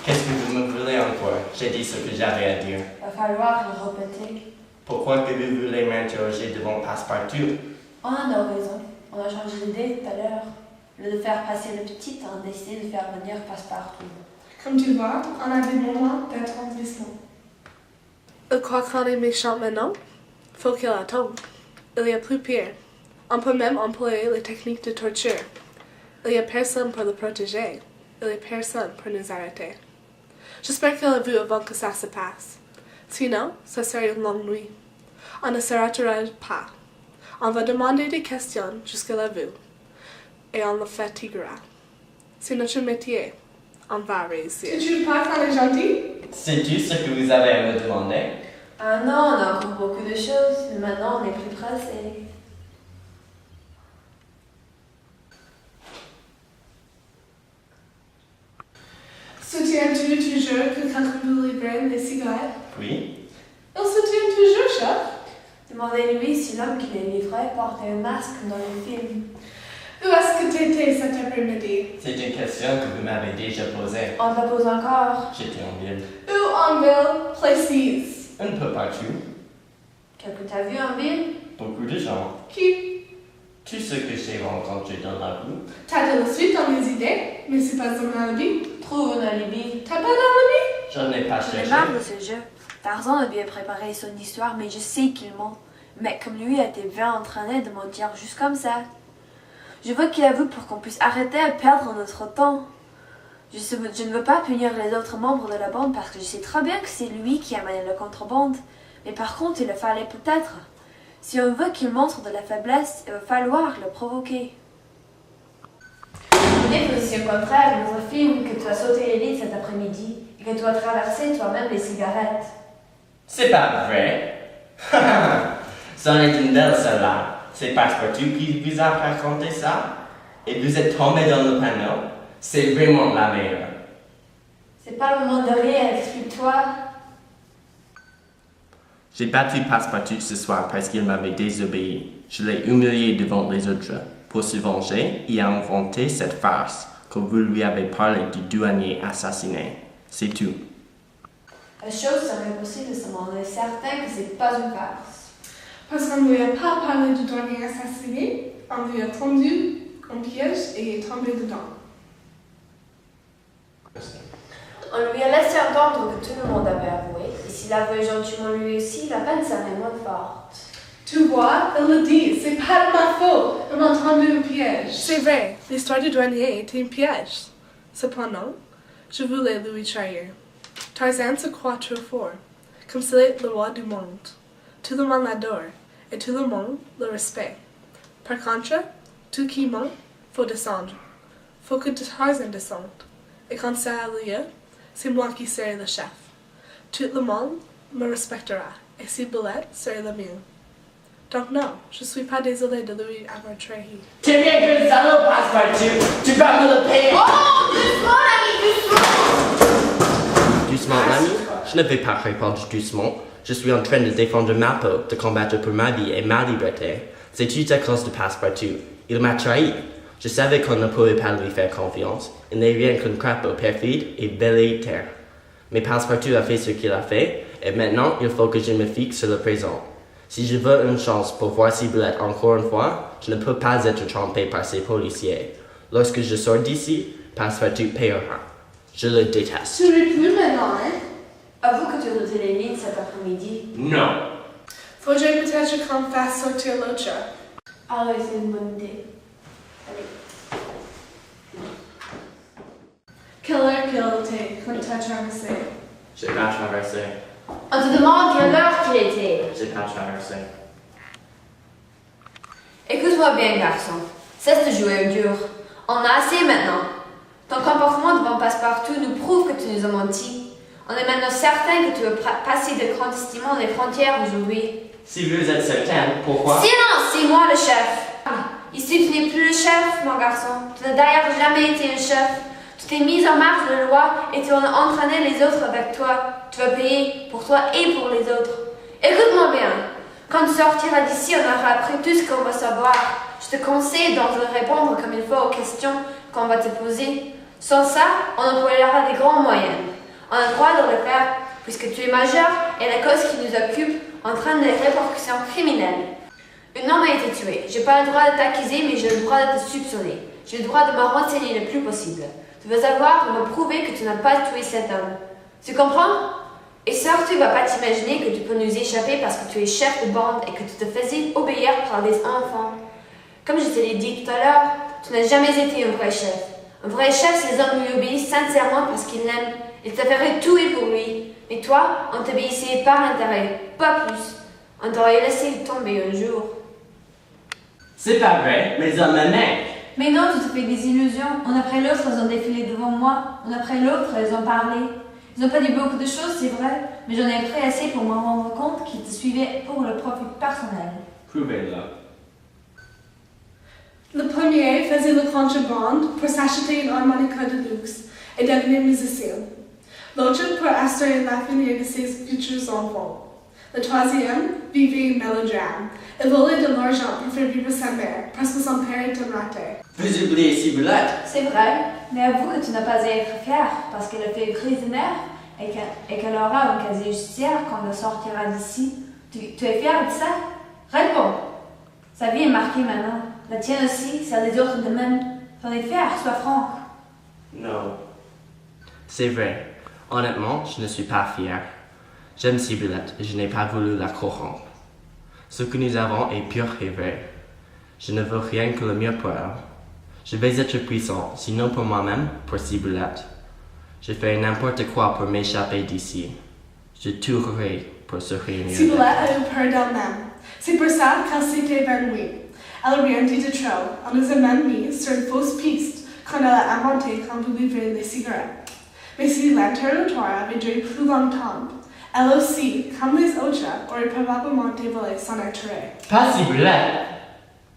Qu'est-ce que vous me voulez encore? J'ai dit ce que j'avais à dire. Va falloir le répéter. Pourquoi que vous voulez m'interroger devant Passepartout? On a nos raisons. On a changé d'idée tout à l'heure. Au lieu de faire passer le petit, on a décidé de faire venir Passepartout. Comme tu vois, on a des moments d'attendrissement. Il croit qu'on est méchant maintenant? Faut qu'il attende. Il y a plus pire. On peut même employer les techniques de torture. Il n'y a personne pour le protéger. Il n'y a personne pour nous arrêter. J'espère qu'il a vu avant que ça se passe. Sinon, ça serait une longue nuit. On ne s'arrêtera pas. On va demander des questions jusqu'à la vue. Et on le fatiguera. C'est notre métier. On va réussir. Tu trouves pas qu'on est gentil? Sais-tu ce que vous avez à me demander? Ah non, on a encore beaucoup de choses. Mais maintenant, on est plus pressé. Soutiens-tu toujours que quelqu'un nous livre des cigarettes? Oui. Il soutient toujours, chef. Demandez-lui si l'homme qui les livrait portait un masque comme dans les films. Où est-ce que tu étais cet après-midi? C'est une question que vous m'avez déjà posée. On te la pose encore. J'étais en ville. Où en ville? Précise. Un peu partout. Qu'est-ce que t'as vu en ville? Beaucoup de gens. Qui? Tout ce que j'ai rencontré dans la rue. T'as de la suite dans les idées, mais c'est pas un alibi. Trouve un alibi. T'as pas d'alibi? Je n'ai pas J'en ai cherché. marre de ce jeu. Tarzan a bien préparé son histoire, mais je sais qu'il ment. Mais comme lui a été bien entraîné de mentir juste comme ça. Je veux qu'il avoue pour qu'on puisse arrêter de perdre notre temps. Je ne veux pas punir les autres membres de la bande parce que je sais très bien que c'est lui qui a mené la contrebande. Mais par contre, il le fallait peut-être. Si on veut qu'il montre de la faiblesse, il va falloir le provoquer. L'idée que c'est au contraire, nous affirme que tu as sauté les lits cet après-midi et que tu as traversé toi-même les cigarettes. C'est pas vrai. C'en est une belle celle-là. C'est Passepartout qui vous a raconté ça? Et vous êtes tombé dans le panneau? C'est vraiment la meilleure. C'est pas le moment de rire, explique-toi. J'ai battu Passepartout ce soir parce qu'il m'avait désobéi. Je l'ai humilié devant les autres. Pour se venger, il a inventé cette farce que vous lui avez parlé du douanier assassiné. C'est tout. La chose serait possible de se demander certain que c'est pas une farce. Parce qu'on ne lui a pas parlé du douanier assassiné, on lui a tendu un piège et est tombé dedans. On lui a laissé entendre que tout le monde avait avoué, et s'il avouait gentiment lui aussi, la peine serait moins forte. Tu vois, il le dit, c'est pas de ma faute, il m'a tendu un piège. C'est vrai, l'histoire du douanier était un piège. Cependant, je voulais lui trahir. Tarzan se croit trop fort, comme s'il est le roi du monde. Tout le monde l'adore, et tout le monde le respecte. Par contre, tout qui ment, faut descendre. Faut que Tarzan descende. Et quand ça a lieu, c'est moi qui serai le chef. Tout le monde me respectera, et si Belette serait le mieux. Donc non, je suis pas désolée de lui avoir trahi. T'es bien que le salaud, Passepartout! Tu vas me le payer! Oh, doucement, l'ami, doucement! Doucement, l'ami? Je ne vais pas répondre doucement. Je suis en train de défendre ma peau, de combattre pour ma vie et ma liberté. C'est tout à cause de Passepartout. Il m'a trahi. Je savais qu'on ne pouvait pas lui faire confiance. Il n'est rien qu'un crapaud perfide et velléitaire. Mais Passepartout a fait ce qu'il a fait, et maintenant il faut que je me fixe sur le présent. Si je veux une chance pour voir si Belette encore une fois, je ne peux pas être trompé par ces policiers. Lorsque je sors d'ici, Passepartout payera. Je le déteste. Tu l'es plus maintenant, hein? Avoue que tu as sauté les lignes cet après-midi. Non. Faudrait peut-être qu'on fasse sortir l'autre. Ah oui, c'est une bonne idée. Allez. Quelle heure qu'il était quand t'as traversé? J'ai pas traversé. On te demande quelle heure qu'il était. J'ai pas traversé. Écoute-moi bien, garçon. Cesse de jouer au dur. On a assez maintenant. Ton comportement devant Passepartout nous prouve que tu nous as menti. On est maintenant certain que tu veux passer de clandestinement les frontières aujourd'hui. Si vous êtes certaine, pourquoi? Silence, c'est moi le chef. Ici, tu n'es plus le chef, mon garçon. Tu n'as d'ailleurs jamais été un chef. Tu t'es mis en marche de loi et tu as entraîné les autres avec toi. Tu vas payer pour toi et pour les autres. Écoute-moi bien. Quand tu sortiras d'ici, on aura appris tout ce qu'on va savoir. Je te conseille donc de répondre comme il faut aux questions qu'on va te poser. Sans ça, on emploiera des grands moyens. On a le droit de le faire, puisque tu es majeur et la cause qui nous occupe entraîne des répercussions criminelles. Un homme a été tué. J'ai pas le droit de t'accuser, mais j'ai le droit de te soupçonner. J'ai le droit de me renseigner le plus possible. Tu veux savoir ou me prouver que tu n'as pas tué cet homme. Tu comprends? Et surtout, tu vas pas t'imaginer que tu peux nous échapper parce que tu es chef de bande et que tu te faisais obéir par des enfants. Comme je te l'ai dit tout à l'heure, tu n'as jamais été un vrai chef. Un vrai chef, ces hommes lui obéissent sincèrement parce qu'ils l'aiment. Ils te feraient tout et pour lui. Mais toi, on t'obéissait par intérêt, pas plus. On t'aurait laissé tomber un jour. C'est pas vrai, mais ils m'aimaient. Mais non, tu te fais des illusions. Un après l'autre, ils ont défilé devant moi. Un après l'autre, ils ont parlé. Ils n'ont pas dit beaucoup de choses, c'est vrai, mais j'en ai appris assez pour me rendre compte qu'ils te suivaient pour le profit personnel. Prouvez-le. Le premier faisait le contrebande pour s'acheter une harmonica de luxe et devenir musicien. L'autre pour assurer l'avenir de ses futurs enfants. Le troisième vivait un mélodrame. Il volait de l'argent pour faire vivre sa mère parce que son père était raté. Vous oubliez Ciboulette. C'est vrai, mais avoue que tu n'as pas à être fier parce qu'elle a fait une crise de nerfs et qu'elle aura un casier judiciaire quand elle sortira d'ici. Tu es fier de ça? Réponds. Sa vie est marquée maintenant. La tienne aussi, celle des autres de même. T'en es fier, sois franc. Non. C'est vrai. Honnêtement, je ne suis pas fier. J'aime Ciboulette et je n'ai pas voulu la corrompre. Ce que nous avons est pur et vrai. Je ne veux rien que le mieux pour elle. Je vais être puissant, sinon pour moi-même, pour Ciboulette. Je fais n'importe quoi pour m'échapper d'ici. Je tuerai pour se réunir. Ciboulette a eu peur d'elle-même. C'est pour ça qu'elle s'est évanouie. Elle a rien dit de trop. Elle nous a même mis sur une fausse piste quand elle a inventé qu'on voulait voler les cigarettes. Mais si l'interrogatoire avait duré plus longtemps, elle aussi, comme les autres, aurait probablement dévoilé son intérêt. Pas Ciboulette!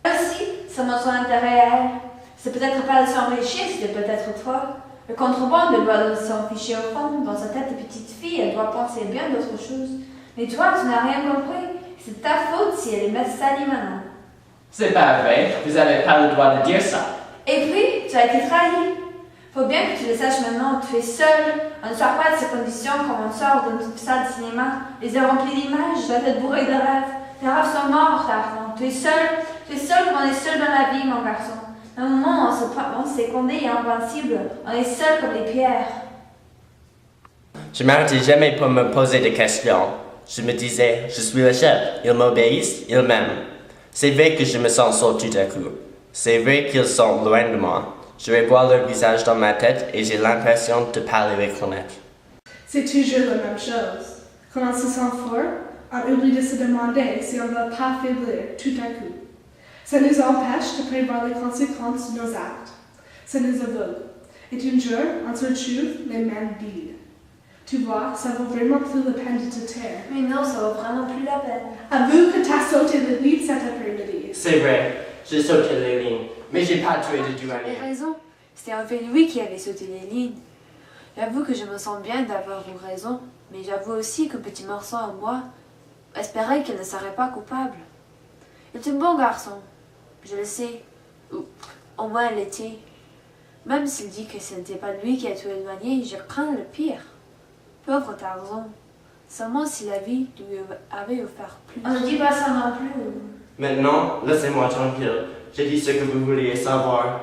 Elle aussi, ça montre son intérêt à elle. C'est peut-être pas de s'enrichir, c'est peut-être toi. Le contrebande doit s'en ficher au fond. Dans sa tête de petite fille, elle doit penser bien d'autres choses. Mais toi, tu n'as rien compris. C'est ta faute si elle est salie maintenant. C'est pas vrai, vous n'avez pas le droit de dire ça. Et puis, tu as été trahi. Faut bien que tu le saches maintenant, tu es seul. On ne sort pas de ces conditions comme on sort d'une salle de cinéma. Les yeux remplis d'images, la tête bourrée de rêves. Tes rêves sont morts, Tarzan. Tu es seul comme on est seul dans la vie, mon garçon. À un moment, on s'est condé et invincible. On est seul comme les pierres. Je m'arrêtais jamais pour me poser des questions. Je me disais, je suis le chef, ils m'obéissent, ils m'aiment. C'est vrai que je me sens seul tout à coup. C'est vrai qu'ils sont loin de moi. Je vais voir leur visage dans ma tête et j'ai l'impression de pas les reconnaître. C'est toujours la même chose. Quand on se sent fort, on oublie de se demander si on ne va pas faiblir tout à coup. Ça nous empêche de prévoir les conséquences de nos actes. Ça nous aveugle. Et un jour, on se retrouve les mains vides. Tu vois, ça vaut vraiment plus la peine de te taire. Mais non, ça vaut vraiment plus la peine. Avoue que t'as sauté le lit cet après-midi. C'est vrai, j'ai sauté les lignes, mais j'ai pas tué de Tu avais douanier. raison. C'était en fait lui qui avait sauté les lignes. J'avoue que je me sens bien d'avoir eu raison, mais j'avoue aussi que petit morceau en moi espérait qu'il ne serait pas coupable. Il est un bon garçon, je le sais, ou au moins il l'était. Même s'il dit que ce n'était pas lui qui a tué le douanier, je crains le pire. Pauvre Tarzan, seulement si la vie lui avait offert plus. On ne dit pas ça non plus. Maintenant, laissez-moi tranquille. J'ai dit ce que vous vouliez savoir.